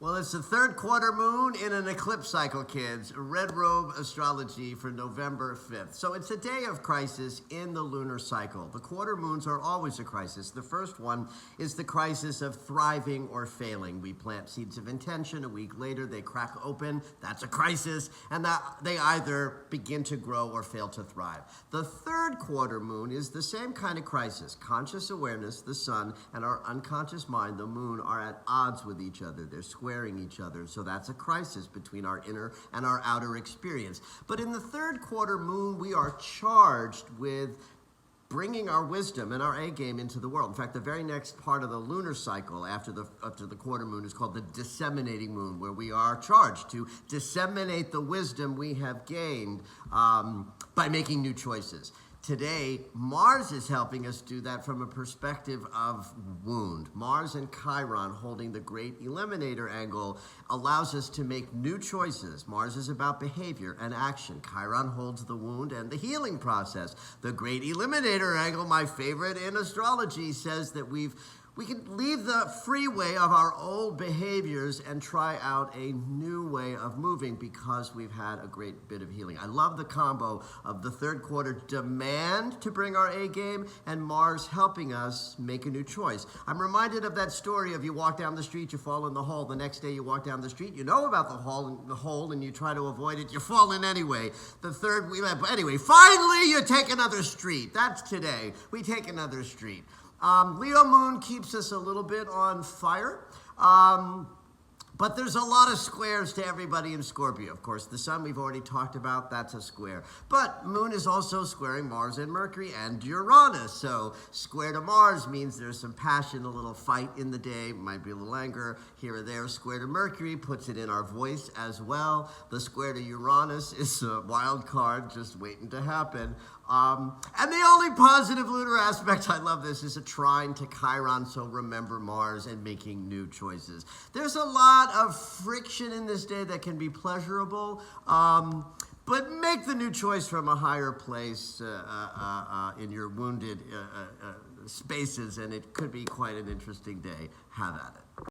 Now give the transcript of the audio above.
Well, it's the third quarter moon in an eclipse cycle, kids. Red Robe Astrology for November 5th. So it's a day of crisis in the lunar cycle. The quarter moons are always a crisis. The first one is the crisis of thriving or failing. We plant seeds of intention. A week later, they crack open. That's a crisis. And they either begin to grow or fail to thrive. The third quarter moon is the same kind of crisis. Conscious awareness, the sun, and our unconscious mind, the moon, are at odds with each other. They're squaring each other, so that's a crisis between our inner and our outer experience. But in the third quarter moon, we are charged with bringing our wisdom and our A game into the world. In fact, the very next part of the lunar cycle after the quarter moon is called the disseminating moon, where we are charged to disseminate the wisdom we have gained by making new choices. Today, Mars is helping us do that from a perspective of wound. Mars and Chiron holding the great eliminator angle allows us to make new choices. Mars is about behavior and action. Chiron holds the wound and the healing process. The great eliminator angle, my favorite in astrology, says that we can leave the freeway of our old behaviors and try out a new way of moving because we've had a great bit of healing. I love the combo of the third quarter demand to bring our A game and Mars helping us make a new choice. I'm reminded of that story of you walk down the street, you fall in the hole. The next day you walk down the street, you know about the hole and you try to avoid it. You fall in anyway. Anyway, finally you take another street. That's today. We take another street. Leo moon keeps us a little bit on fire, but there's a lot of squares to everybody in Scorpio. Of course, the sun we've already talked about, that's a square. But moon is also squaring Mars and Mercury and Uranus. So square to Mars means there's some passion, a little fight in the day, might be a little anger here or there. Square to Mercury puts it in our voice as well. The square to Uranus is a wild card just waiting to happen. And the only positive lunar aspect, I love this, is a trine to Chiron, so remember Mars and making new choices. There's a lot of friction in this day that can be pleasurable, but make the new choice from a higher place in your wounded spaces, and it could be quite an interesting day. Have at it.